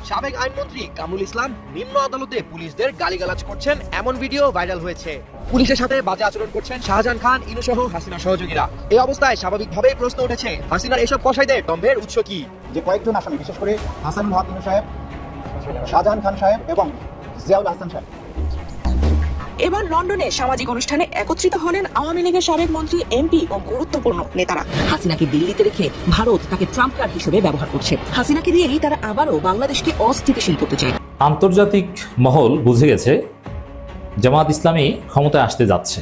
সাবেক আইনমন্ত্রী কামরুল ইসলাম নিম্ন আদালতে পুলিশদের গালিগালাজ করছেন এমন ভিডিও ভাইরাল হয়েছে। পুলিশের সাথে বাজে আচরণ করছেন শাহজাহান খান, ইনু সহ হাসিনার সহযোগীরা। এই অবস্থায় স্বাভাবিকভাবেই প্রশ্ন উঠেছে, হাসিনার এসব কসাইদের দম্ভের উৎস কি? যে কয়েকজন আসামি, বিশেষ করে হাসানুল হক ইনু সাহেব, শাহজাহান খান সাহেব এবং জিয়াউল হাসান সাহেব। এবার লন্ডনে সামাজিক অনুষ্ঠানে একত্রিত হলেন আওয়ামী লীগের সাবেক মন্ত্রী, এমপি ও গুরুত্বপূর্ণ নেতারা। হাসিনাকে দিল্লিতে রেখে ভারত তাকে ট্রাম্প কার্ড হিসেবে ব্যবহার করছে। হাসিনাকে দিয়েই তারা আবারও বাংলাদেশকে অস্থিতিশীল করতে চায়। আন্তর্জাতিক মহল বুঝে গেছে জামাত ইসলামী ক্ষমতায় আসতে যাচ্ছে।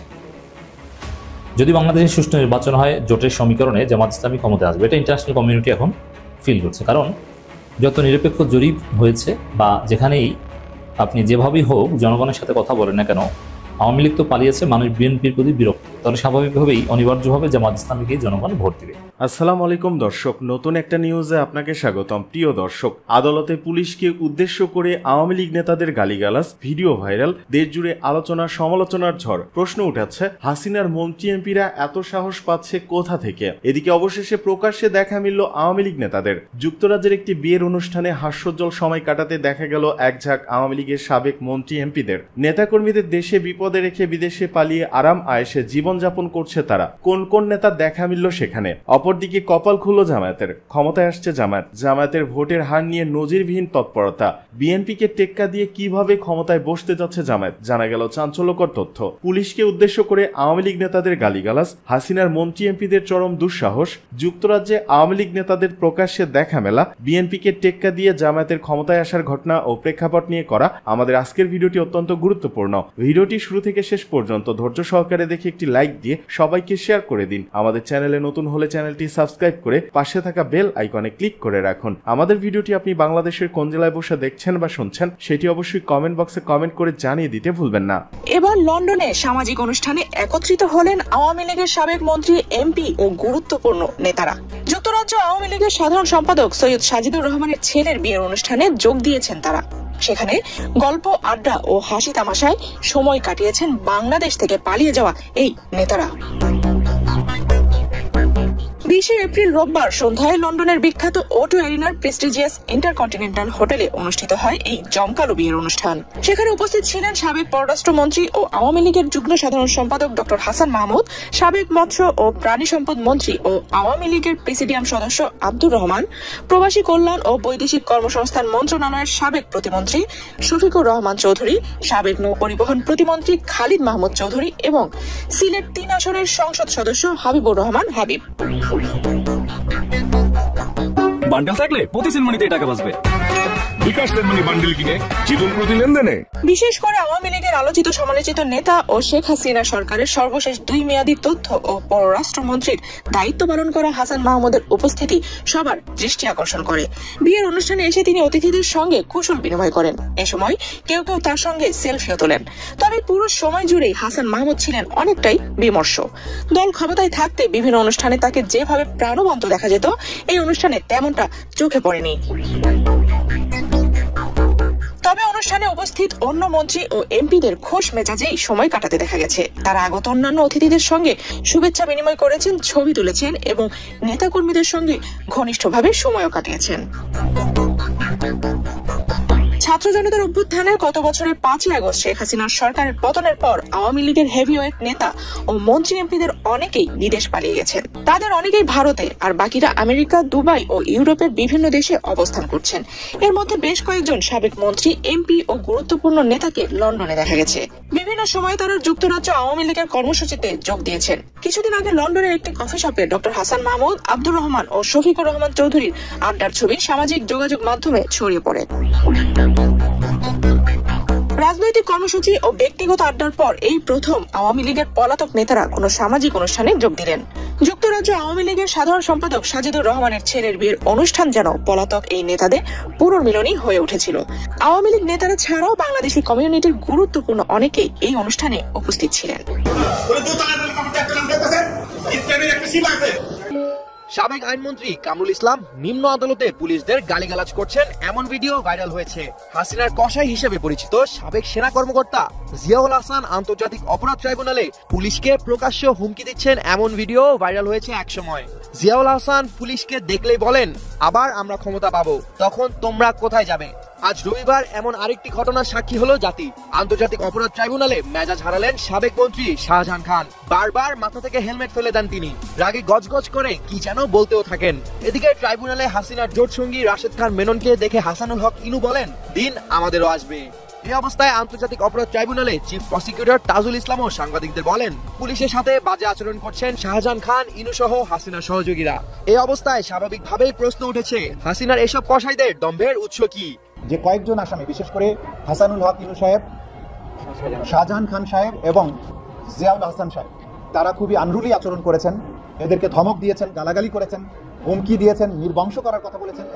যদি বাংলাদেশে সুষ্ঠু নির্বাচন হয়, জোটের সমীকরণে জামাত ইসলামী ক্ষমতায় আসবে, এটা ইন্টারন্যাশনাল কমিউনিটি এখন ফিল করছে। কারণ যত নিরপেক্ষ জরিপ হয়েছে বা যেখানেই আপনি যেভাবেই হোক জনগণের সাথে কথা বলেন না কেন, আওয়ামী লীগ তো পালিয়েছে, মানুষ বিএনপির প্রতি বিরক্ত, তাহলে স্বাভাবিকভাবেই অনিবার্যভাবে জামাত ইসলামীকে জনগণ ভোট দিবে। আসসালামু আলাইকুম দর্শক, নতুন একটা নিউজে আপনাকে স্বাগতম। প্রিয় দর্শক, আদালতে পুলিশকে উদ্দেশ্য করে আওয়ামী লীগ নেতাদের গালিগালাজ, ভিডিও ভাইরাল, দেশ জুড়ে আলোচনা সমালোচনার ঝড়। প্রশ্ন উঠেছে, হাসিনার মন্ত্রী এমপিরা এত সাহস পাচ্ছে কোথা থেকে? এদিকে অবশেষে প্রকাশ্যে দেখা মিলল আওয়ামী লীগ নেতাদের। যুক্তরাজ্যের একটি বিয়ের অনুষ্ঠানে হাস্যোজ্জ্বল সময় কাটাতে দেখা গেল এক ঝাঁক আওয়ামী লীগের সাবেক মন্ত্রী এমপিদের। নেতাকর্মীদের দেশে বিপদে রেখে বিদেশে পালিয়ে আরাম আয়েশে জীবনযাপন করছে তারা। কোন কোন নেতা দেখা মিলল সেখানে? অপরদিকে কপাল খুলল জামায়াতের। ক্ষমতায় আসছে জামায়াতের ভোটের হার নিয়ে নজিরবিহীন তৎপরতা। বিএনপিকে টেক্কা দিয়ে কিভাবে ক্ষমতায় বসতে যাচ্ছে জামায়াত, জানা গেল চাঞ্চল্যকর তথ্য। পুলিশকে উদ্দেশ্য করে আওয়ামী লীগ নেতাদের গালিগালাজ, হাসিনার মন্ত্রী এমপিদের চরম দুঃসাহস, যুক্তরাজ্যে আওয়ামী লীগ নেতাদের প্রকাশ্যে দেখা মেলা, বিএনপিকে টেক্কা দিয়ে জামায়াতের ক্ষমতায় আসার ঘটনা ও প্রেক্ষাপট নিয়ে করা আমাদের আজকের ভিডিওটি অত্যন্ত গুরুত্বপূর্ণ। ভিডিওটি শুরু থেকে শেষ পর্যন্ত ধৈর্য সহকারে দেখে একটি লাইক দিয়ে সবাইকে শেয়ার করে দিন। আমাদের চ্যানেলে নতুন হলে চ্যানেলটি সাবস্ক্রাইব করে পাশে থাকা বেল আইকনে ক্লিক করে রাখুন। আমাদের ভিডিওটি আপনি বাংলাদেশের কোন জেলায় বসে দেখছেন বা শুনছেন সেটি অবশ্যই কমেন্ট বক্সে কমেন্ট করে জানিয়ে দিতে ভুলবেন না। এবার লন্ডনে সামাজিক অনুষ্ঠানে একত্রিত হলেন আওয়ামী লীগের সাবেক মন্ত্রী, এমপি ও গুরুত্বপূর্ণ নেতারা। যুক্তরাজ্য আওয়ামী লীগের সাধারণ সম্পাদক সৈয়দ সাজিদুর রহমানের ছেলের বিয়ের অনুষ্ঠানে যোগ দিয়েছেন তারা। সেখানে গল্প, আড্ডা ও হাসি তামাশায় সময় কাটিয়েছেন বাংলাদেশ থেকে পালিয়ে যাওয়া এই নেতারা। 20 এপ্রিল রোববার সন্ধ্যায় লন্ডনের বিখ্যাত O2 অ্যারিনার প্রেস্টিজিয়াস ইন্টারকন্টিনেন্টাল হোটেলে অনুষ্ঠিত হয় এই জমকালো বিয়ের অনুষ্ঠান। সেখানে উপস্থিত ছিলেন সাবেক পররাষ্ট্রমন্ত্রী ও আওয়ামী লীগের যুগ্ম সাধারণ সম্পাদক ডক্টর হাসান মাহমুদ, সাবেক মৎস্য ও প্রাণী সম্পদ মন্ত্রী ও আওয়ামী লীগের প্রেসিডিয়াম সদস্য আব্দুর রহমান, প্রবাসী কল্যাণ ও বৈদেশিক কর্মসংস্থান মন্ত্রণালয়ের সাবেক প্রতিমন্ত্রী শফিকুর রহমান চৌধুরী, সাবেক নৌ পরিবহন প্রতিমন্ত্রী খালিদ মাহমুদ চৌধুরী এবং সিলেট 3 আসনের সংসদ সদস্য হাবিবুর রহমান হাবিব। বান্ডেল থাকলে প্রতি সেলমানিতে টাকা বাঁচবে। বিকাশ সেলমানি বান্ডেল কিনে জীবন প্রতি লেনদেনে। বিশেষ করে আওয়ামী লীগের আলোচিত সমালোচিত নেতা ও শেখ হাসিনা সরকারের সর্বশেষ 2 মেয়াদী তথ্য ও পররাষ্ট্রমন্ত্রীর দায়িত্ব পালন করা হাসান মাহমুদের উপস্থিতি সবার দৃষ্টি আকর্ষণ করে। বিয়ের অনুষ্ঠানে এসে তিনি অতিথিদের সঙ্গে কুশল বিনিময় করেন। এ সময় কেউ কেউ তার সঙ্গে সেলফিও তোলেন। তবে পুরো সময় জুড়েই হাসান মাহমুদ ছিলেন অনেকটাই বিমর্ষ। দল ক্ষমতায় থাকতে বিভিন্ন অনুষ্ঠানে তাকে যেভাবে প্রাণবন্ত দেখা যেত, এই অনুষ্ঠানে তেমনটা চোখে পড়েনি। তবে অনুষ্ঠানে উপস্থিত অন্য মন্ত্রী ও এমপিদের খোশ মেজাজেই সময় কাটাতে দেখা গেছে। তারা আগত অন্যান্য অতিথিদের সঙ্গে শুভেচ্ছা বিনিময় করেছেন, ছবি তুলেছেন এবং নেতাকর্মীদের সঙ্গে ঘনিষ্ঠভাবে সময়ও কাটিয়েছেন। ছাত্র জনতার অভ্যুত্থানের গত বছরের 5 আগস্ট শেখ হাসিনার সরকারের পতনের পর আওয়ামী লীগের হেভিওয়েট নেতা ও মন্ত্রী এমপিদের অনেকেই বিদেশ পালিয়ে গেছেন। তাদের অনেকেই ভারতে, আর বাকিরা আমেরিকা, দুবাই ও ইউরোপের বিভিন্ন দেশে অবস্থান করছেন। এর মধ্যে বেশ কয়েকজন সাবেক মন্ত্রী, এমপি ও গুরুত্বপূর্ণ নেতাকে লন্ডনে দেখা গেছে। বিভিন্ন সময় তারা যুক্তরাজ্য আওয়ামী লীগের কর্মসূচিতে যোগ দিয়েছেন। কিছুদিন আগে লন্ডনের একটি কফি শপে ডক্টর হাসান মাহমুদ, আব্দুর রহমান ও শফিকুর রহমান চৌধুরীর আড্ডার ছবি সামাজিক যোগাযোগ মাধ্যমে ছড়িয়ে পড়ে। রাজনৈতিক কর্মসূচি ও ব্যক্তিগত আড্ডার পর এই প্রথম আওয়ামী লীগের পলাতক নেতারা কোনো সামাজিক অনুষ্ঠানে যোগ দিলেন। যুক্তরাজ্য আওয়ামী লীগের সাধারণ সম্পাদক সাজিদুর রহমানের ছেলের বিয়ের অনুষ্ঠান যেন পলাতক এই নেতাদের পুনর্মিলনী হয়ে উঠেছিল। আওয়ামী লীগ নেতারা ছাড়াও বাংলাদেশি কমিউনিটির গুরুত্বপূর্ণ অনেকেই এই অনুষ্ঠানে উপস্থিত ছিলেন। সাবেক আইনমন্ত্রী কামরুল ইসলাম নিম্ন আদালতে পুলিশদের গালিগালাজ করছেন এমন ভিডিও ভাইরাল হয়েছে। হাসিনার কসাই হিসেবে পরিচিত সাবেক সেনা কর্মকর্তা জিয়াউল হাসান আন্তর্জাতিক অপরাধ ট্রাইব্যুনালে পুলিশকে প্রকাশ্য হুমকি দিচ্ছেন এমন ভিডিও ভাইরাল হয়েছে একসময়। জিয়াউল হাসান পুলিশকে দেখলেই বলেন, আবার আমরা ক্ষমতা পাবো, তখন তোমরা কোথায় যাবে? আজ রবিবার এমন আরেকটি ঘটনার সাক্ষী হলো জাতি। আন্তর্জাতিক অপরাধ ট্রাইব্যুনালে মেজাজ হারালেন সাবেক মন্ত্রী শাহজাহান খান। বারবার মাথা থেকে হেলমেট ফেলে দেন তিনি, রাগে গজগজ করে কি যেন বলতেও থাকেন। এদিকে ট্রাইব্যুনালে হাসিনার জোট সঙ্গী রাশেদ খান মেননকে দেখে হাসানুল হক ইনু বলেন, দিন আমাদেরও আসবে। এই অবস্থায় আন্তর্জাতিক অপরাধ ট্রাইব্যুনালে চিফ প্রসিকিউটর তাজুল ইসলামও সাংবাদিকদের বলেন, পুলিশের সাথে বাজে আচরণ করছেন শাহজাহান খান, ইনু সহ হাসিনার সহযোগীরা। এই অবস্থায় স্বাভাবিকভাবেই প্রশ্ন উঠেছে, হাসিনার এসব কসাইদের দম্ভের উৎস কি? যে কয়েকজন আসামি, বিশেষ করে হাসানুল হক ইনু সাহেব, শাহজাহান খান সাহেব এবং জিয়াউল হাসান সাহেব, তারা খুবই আনরুলি আচরণ করেছেন। এদেরকে ধমক দিয়েছেন, গালাগালি করেছেন, হুমকি দিয়েছেন, নির্বংশ করার কথা বলেছেন।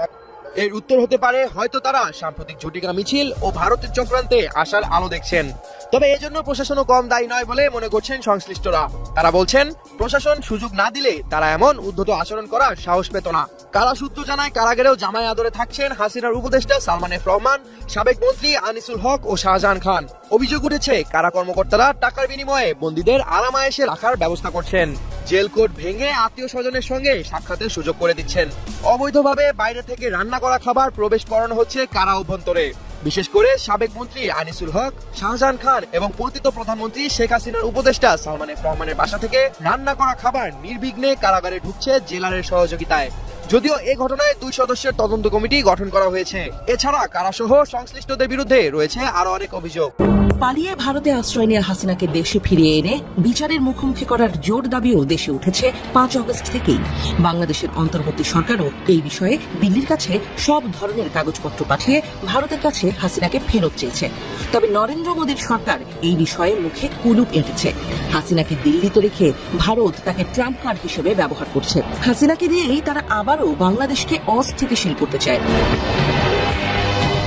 এর উত্তর হতে পারে হয়তো তারা সাম্প্রতিক ঝটিকা মিছিল ও ভারতের চক্রান্তে আসার আলো দেখছেন। তবে এজন্য প্রশাসনও কম দায়ী নয় বলে মনে করছেন সংশ্লিষ্টরা। তারা বলছেন, প্রশাসন সুযোগ না দিলে তারা এমন উদ্ধত আচরণ করার সাহস পেত না। কারা সূত্র জানায়, কারাগারেও জামাই আদরে থাকছেন হাসিনার উপদেষ্টা সালমান এফ রহমান, সাবেক মন্ত্রী আনিসুল হক ও শাহজাহান খান। অভিযোগ উঠেছে, কারা কর্মকর্তারা টাকার বিনিময়ে বন্দীদের আরামায়েশে রাখার ব্যবস্থা করছেন, জেল কোড ভেঙে আত্মীয় স্বজনের সঙ্গে সাক্ষাতের সুযোগ করে দিচ্ছেন। অবৈধভাবে বাইরে থেকে রান্না করা খাবার প্রবেশ করানো হচ্ছে কারা অভ্যন্তরে। বিশেষ করে সাবেক মন্ত্রী আনিসুল হক, শাহজাহান খান এবং পতিত প্রধানমন্ত্রী শেখ হাসিনার উপদেষ্টা সালমান এফ রহমানের বাসা থেকে রান্না করা খাবার নির্বিঘ্নে কারাগারে ঢুকছে জেলারের সহযোগিতায়। যদিও এ ঘটনায় 2 সদস্যের তদন্ত কমিটি গঠন করা হয়েছে। এছাড়া কারাসহ সংশ্লিষ্টদের বিরুদ্ধে রয়েছে আরো অনেক অভিযোগ। পালিয়ে ভারতে আশ্রয় নেওয়া হাসিনাকে দেশে ফিরিয়ে এনে বিচারের মুখোমুখি করার জোর দাবিও দেশে উঠেছে 5 আগস্ট থেকেই। বাংলাদেশের অন্তর্বর্তী সরকারও এই বিষয়ে দিল্লির কাছে সব ধরনের কাগজপত্র পাঠিয়ে ভারতের কাছে হাসিনাকে ফেরত চেয়েছে। তবে নরেন্দ্র মোদীর সরকার এই বিষয়ে মুখে কুলুপ এঁটেছে। হাসিনাকে দিল্লিতে রেখে ভারত তাকে ট্রাম্প কার্ড হিসেবে ব্যবহার করছে। হাসিনাকে দিয়েই তারা আবারও বাংলাদেশকে অস্থিতিশীল করতে চায়।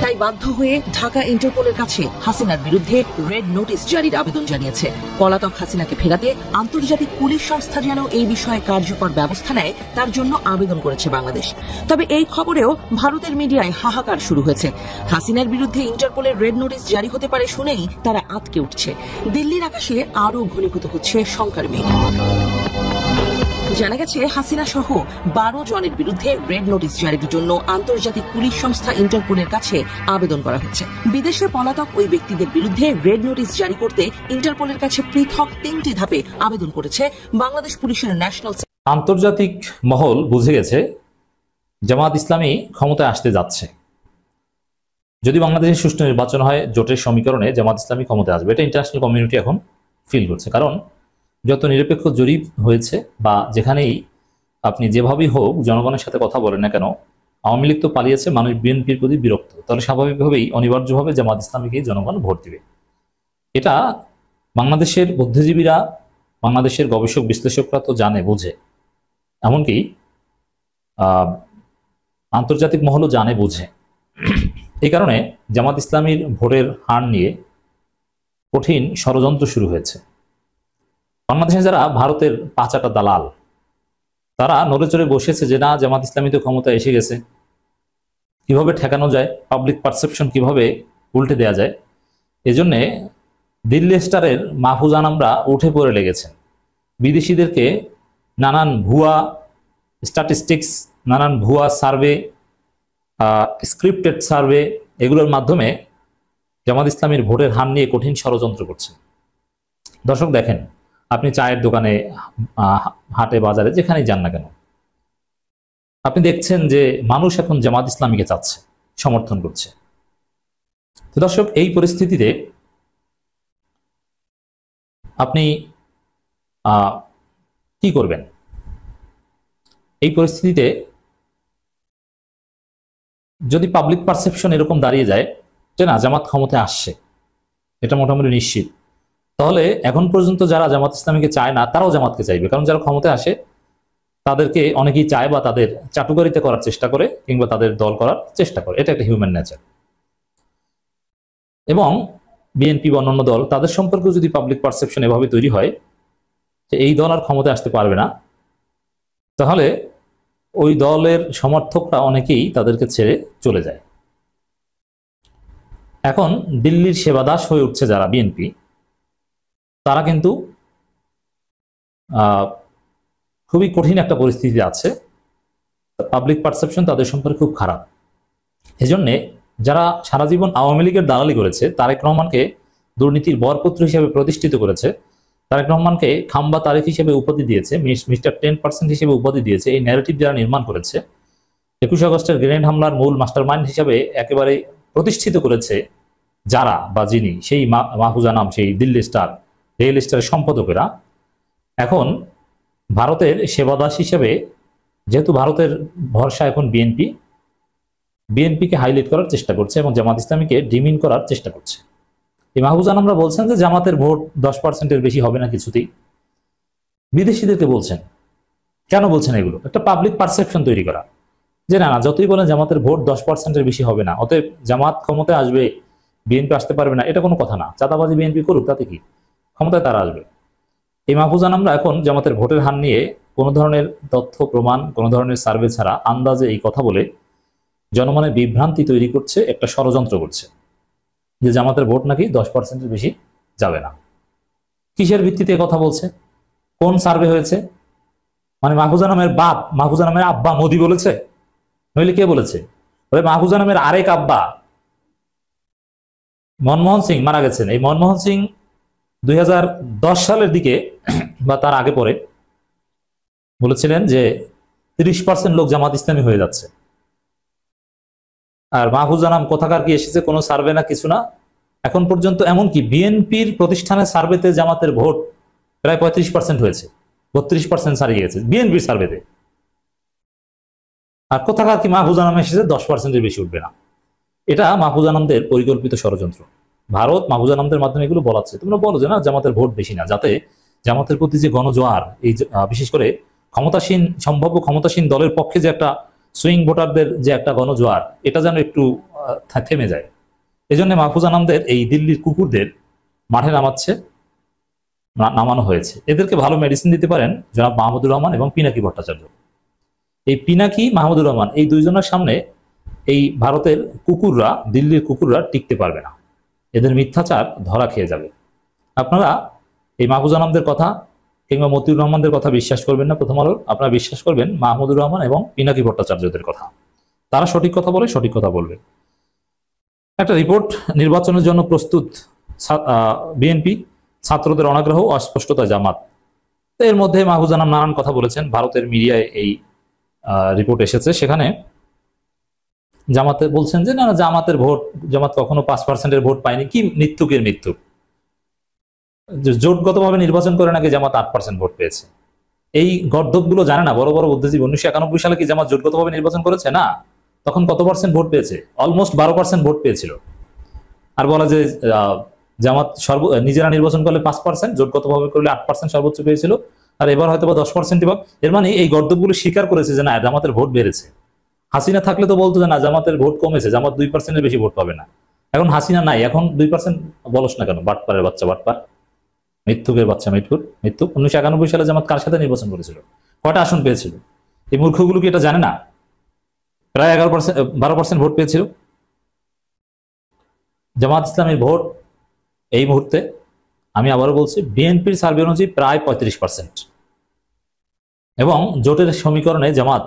তাই বাধ্য হয়ে ঢাকা ইন্টারপোলের কাছে হাসিনার বিরুদ্ধে রেড নোটিশ জারির আবেদন জানিয়েছে। পলাতক হাসিনাকে ফেরাতে আন্তর্জাতিক পুলিশ সংস্থা যেন এই বিষয়ে কার্যকর ব্যবস্থা নেয় তার জন্য আবেদন করেছে বাংলাদেশ। তবে এই খবরেও ভারতের মিডিয়ায় হাহাকার শুরু হয়েছে। হাসিনার বিরুদ্ধে ইন্টারপোলের রেড নোটিশ জারি হতে পারে শুনেই তারা আটকে উঠছে। দিল্লির আকাশে আরও ঘনীভূত হচ্ছে শঙ্কার মেঘ। জানা গেছে, হাসিনা সহ 12 জনের বিরুদ্ধে রেড নোটিশ জারির জন্য আন্তর্জাতিক পুলিশ সংস্থা ইন্টারপোলের কাছে আবেদন করা হয়েছে। বিদেশে পলাতক ওই ব্যক্তিদের বিরুদ্ধে রেড নোটিশ জারি করতে ইন্টারপোলের কাছে পৃথক 3টি ধাপে আবেদন করেছে বাংলাদেশ পুলিশের ন্যাশনাল। আন্তর্জাতিক মহল বুঝে গেছে জামাত ইসলামী ক্ষমতায় আসতে যাচ্ছে। যদি বাংলাদেশে সুষ্ঠু নির্বাচন হয়, জোটের সমীকরণে জামাত ইসলামী ক্ষমতায় আসবে, এটা ইন্টারন্যাশনাল কমিউনিটি এখন ফিল করছে। কারণ যত নিরপেক্ষ জরিপ হয়েছে বা যেখানেই আপনি যেভাবেই হোক জনগণের সাথে কথা বলেন না কেন, আওয়ামী লীগ তো পালিয়েছে, মানুষ বিএনপির প্রতি বিরক্ত, তাহলে স্বাভাবিকভাবেই অনিবার্যভাবে জামাত ইসলামীকে জনগণ ভোট দিবে। এটা বাংলাদেশের বুদ্ধিজীবীরা, বাংলাদেশের গবেষক বিশ্লেষকরা তো জানে, বুঝে, এমনকি আন্তর্জাতিক মহলও জানে, বুঝে। এই কারণে জামাত ইসলামীর ভোটের হার নিয়ে কঠিন ষড়যন্ত্র শুরু হয়েছে। বাংলাদেশে যারা ভারতের পাচাটা দালাল, তারা নড়েচড়ে বসেছে যে না, জামাত ইসলামী তো ক্ষমতায় এসে গেছে, কিভাবে ঠেকানো যায়, পাবলিক পারসেপশন কিভাবে উল্টে দেওয়া যায়। এজন্যে দিল্লি স্টারের মাহফুজ আনামরা উঠে পড়ে লেগেছেন। বিদেশিদেরকে নানান ভুয়া স্ট্যাটিস্টিক্স, নানান ভুয়া সার্ভে, স্ক্রিপ্টেড সার্ভে, এগুলোর মাধ্যমে জামাত ইসলামীর ভোটের হার নিয়ে কঠিন ষড়যন্ত্র করছে। দর্শক দেখেন, আপনি চায়ের দোকানে, হাটে, বাজারে, যেখানেই যান না কেন, আপনি দেখছেন যে মানুষ এখন জামাত ইসলামীকে চাচ্ছে, সমর্থন করছে। তো দর্শক, এই পরিস্থিতিতে আপনি কি করবেন? এই পরিস্থিতিতে যদি পাবলিক পারসেপশন এরকম দাঁড়িয়ে যায় যে না, জামাত ক্ষমতায় আসছে, এটা মোটামুটি নিশ্চিত, তাহলে এখন পর্যন্ত যারা জামাত ইসলামীকে চায় না তারাও জামাতকে চাইবে। কারণ যারা ক্ষমতায় আসে তাদেরকে অনেকেই চায় বা তাদের চাটুকারিতা করার চেষ্টা করে কিংবা তাদের দল করার চেষ্টা করে, এটা একটা হিউম্যান নেচার। এবং বিএনপি বা অন্যান্য দল, তাদের সম্পর্কে যদি পাবলিক পারসেপশন এভাবে তৈরি হয় যে এই দল আর ক্ষমতায় আসতে পারবে না, তাহলে ওই দলের সমর্থকরা অনেকেই তাদেরকে ছেড়ে চলে যায়। এখন দিল্লির সেবাদাস হয়ে উঠছে যারা বিএনপি, তারা কিন্তু খুবই কঠিন একটা পরিস্থিতি আছে। পাবলিক পারসেপশন তাদের সম্পর্কে খুব খারাপ। এজন্যে যারা সারা জীবন আওয়ামী লীগের দালালি করেছে, তারেক রহমানকে দুর্নীতির বরপুত্র হিসেবে প্রতিষ্ঠিত করেছে, তারেক রহমানকে খাম্বা তারিফ হিসেবে উপাধি দিয়েছে, মিস্টার 10% হিসেবে উপাধি দিয়েছে, এই ন্যারেটিভ যারা নির্মাণ করেছে, 21 আগস্টের গ্রেনেড হামলার মূল মাস্টারমাইন্ড হিসেবে একেবারে প্রতিষ্ঠিত করেছে যারা বা যিনি, সেই মাহফুজ আনাম, সেই দিল্লি স্টার, রেল স্টারের সম্পাদকেরা এখন ভারতের সেবাদাস হিসেবে, যেহেতু ভারতের ভরসা এখন বিএনপিকে হাইলাইট করার চেষ্টা করছে এবং জামাত ইসলামীকে ডিমিন করার চেষ্টা করছে। এই মাহফুজ আনামরা বলছেন যে জামাতের ভোট 10%-এর বেশি হবে না কিছুতেই। বিদেশিদেরকে বলছেন। কেন বলছেন এগুলো? একটা পাবলিক পারসেপশন তৈরি করা, যে না যতই বলেন জামাতের ভোট 10%-এর বেশি হবে না, অতএব জামাত ক্ষমতায় আসবে, বিএনপি আসতে পারবে না, এটা কোনো কথা না। চাঁদাবাজি বিএনপি করুক, তাতে কি, ক্ষমতায় তারা আসবে। এই মাহফুজ আনামরা এখন জামাতের ভোটের হার নিয়ে কোনো ধরনের তথ্য প্রমাণ, কোনো ধরনের সার্ভে ছাড়া আন্দাজে এই কথা বলে জনমনে বিভ্রান্তি তৈরি করছে, একটা ষড়যন্ত্র করছে যে জামাতের ভোট নাকি 10%-এর বেশি যাবে না। কিসের ভিত্তিতে কথা বলছে? কোন সার্ভে হয়েছে? মানে মাহফুজ আনামের বাপ, মাহফুজ আনামের আব্বা মোদি বলেছে? নইলে কে বলেছে? মাহফুজ আনামের আরেক আব্বা মনমোহন সিং মারা গেছেন। এই মনমোহন সিং 2010 সালের দিকে বা তার আগে পরে বলেছিলেন যে 30% লোক জামাত ইসলামী হয়ে যাচ্ছে। আর মাহফুজ আনাম কোথাকার কি এসেছে? কোনো সার্ভে না, কিছু না। এখন পর্যন্ত এমনকি বিএনপির প্রতিষ্ঠানের সার্ভেতে জামাতের ভোট প্রায় 35% হয়েছে, 32% ছাড়িয়ে গেছে বিএনপির সার্ভেতে। আর কোথাকার কি মাহফুজ আনাম এসেছে 10%-এর বেশি উঠবে না। এটা মাহফুজ আনামদের পরিকল্পিত ষড়যন্ত্র। ভারত মাহফুজ আনামদের মাধ্যমে এগুলো বলাচ্ছে, তোমরা বলো যে না জামাতের ভোট বেশি না, যাতে জামাতের প্রতি যে গণজোয়ার, এই বিশেষ করে সম্ভাব্য ক্ষমতাসীন দলের পক্ষে যে একটা সুইং ভোটারদের যে একটা গণজোয়ার, এটা যেন একটু থেমে যায়। এই জন্য মাহফুজ আনামদের এই দিল্লির কুকুরদের মাঠে নামানো হয়েছে। এদেরকে ভালো মেডিসিন দিতে পারেন জনাব মাহমুদুর রহমান এবং পিনাকি ভট্টাচার্য। এই পিনাকি, মাহমুদুর রহমান, এই দুইজনের সামনে এই ভারতের কুকুররা, দিল্লির কুকুররা টিকতে পারবে না। এদের মিথ্যাচার ধরা খেয়ে যাবে। আপনারা এই মাহফুজ আনামদের কথা কিংবা মতিউর রহমানদের কথা বিশ্বাস করবেন না প্রথম আলোর, আপনারা বিশ্বাস করবেন মাহমুদুর রহমান এবং পিনাকি ভট্টাচার্যদের কথা। তারা সঠিক কথা বলে, সঠিক কথা বলবে। একটা রিপোর্ট, নির্বাচনের জন্য প্রস্তুত বিএনপি, ছাত্রদের অনাগ্রহ, অস্পষ্টতা জামাত। এর মধ্যে মাহফুজ আনাম নানান কথা বলেছেন। ভারতের মিডিয়ায় এই রিপোর্ট এসেছে, সেখানে জামাতে বলছেন যে না জামাতের ভোট, জামাত কখনো 5%-এর ভোট পায়নি। কি মৃত্যুকের মৃত্যু! জোটগতভাবে নির্বাচন করে নাকি জামাত 8% ভোট পেয়েছে। এই গর্দভগুলো জানে না বড় বড় বুদ্ধিজীবী। 1991 সালে কি জামাত জোটগতভাবে নির্বাচন করেছে? না। তখন কত % ভোট পেয়েছে? অলমোস্ট 12% ভোট পেয়েছিল। আর বলা যে জামাত নিজেরা নির্বাচন করলে 5%, জোটগতভাবে করলে 8% সর্বোচ্চ পেয়েছিল, আর এবার হয়তো বা 10% পাবে। এর মানে এই গর্দভগুলো স্বীকার করেছে যে না জামাতের ভোট বেড়েছে। হাসিনা থাকলে তো বলতো যে না জামাতের ভোট কমেছে, জামাত 2%-এর বেশি ভোট পাবে না। এখন হাসিনা নাই, এখন 2% বলস না কেন? বাটপারের বাচ্চা বাটপার, মৃত্যুকের বাচ্চা মৃত্যুক। 1991 সালে জামাত কার সাথে নির্বাচন করেছিল? কয়টা আসন পেয়েছিল? এই মূর্খগুলো কি এটা জানে না? প্রায় 12% ভোট পেয়েছিল। জামাত ইসলামের ভোট এই মুহূর্তে, আমি আবারও বলছি, বিএনপির সার্ভে অনুযায়ী প্রায় 35%, এবং জোটের সমীকরণে জামাত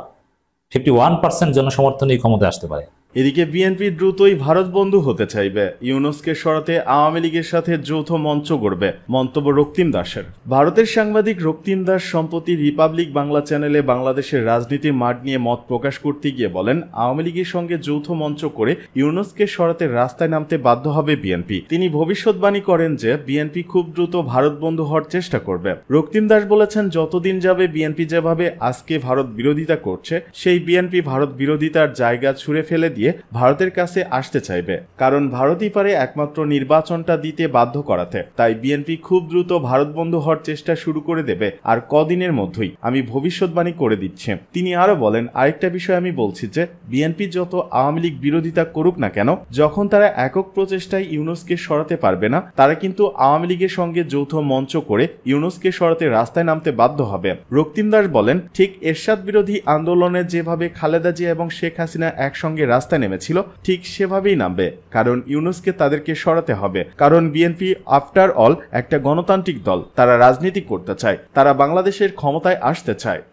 51% জনসমর্থন নিয়ে ক্ষমতায় আসতে পারে। এদিকে বিএনপি দ্রুতই ভারত বন্ধু হতে চাইবে, ইউনূসকে সরাতে আওয়ামী লীগের সাথে যৌথ মঞ্চ গড়বে, মন্তব্য রক্তিম দাসের। ভারতের সাংবাদিক রক্তিম দাস সম্প্রতি রিপাবলিক বাংলা চ্যানেলে বাংলাদেশের রাজনীতির মাঠ নিয়ে মত প্রকাশ করতে গিয়ে বলেন, আওয়ামী লীগের সঙ্গে যৌথ মঞ্চ করে ইউনূসকে সরাতে রাস্তায় নামতে বাধ্য হবে বিএনপি। তিনি ভবিষ্যৎবাণী করেন যে বিএনপি খুব দ্রুত ভারত বন্ধু হওয়ার চেষ্টা করবে। রক্তিম দাস বলেছেন, যতদিন যাবে বিএনপি যেভাবে আজকে ভারত বিরোধিতা করছে, সেই বিএনপি ভারত বিরোধিতার জায়গা ছুঁড়ে ফেলে দিয়ে ভারতের কাছে আসতে চাইবে, কারণ ভারতই পারে একমাত্র নির্বাচনটা দিতে বাধ্য করাতে। তাই বিএনপি খুব দ্রুত ভারত বন্ধু হওয়ার চেষ্টা শুরু করে দেবে, আর কদিনের মধ্যেই, আমি ভবিষ্যৎবাণী করে দিচ্ছি। তিনি আরো বলেন, আরেকটা বিষয় আমি বলছি যে বিএনপি যত আওয়ামী লীগ বিরোধিতা করুক না কেন, যখন তারা একক প্রচেষ্টায় ইউনূসকে সরাতে পারবে না, তারা কিন্তু আওয়ামী লীগের সঙ্গে যৌথ মঞ্চ করে ইউনূসকে সরাতে রাস্তায় নামতে বাধ্য হবে। রক্তিম দাস বলেন, ঠিক এরশাদ বিরোধী আন্দোলনে যেভাবে খালেদা জিয়া এবং শেখ হাসিনা একসঙ্গে রাস্তায় নেমেছিল, ঠিক সেভাবেই নামবে, কারণ ইউনূসকে তাদেরকে সরাতে হবে। কারণ বিএনপি আফটার অল একটা গণতান্ত্রিক দল, তারা রাজনীতি করতে চায়, তারা বাংলাদেশের ক্ষমতায় আসতে চায়।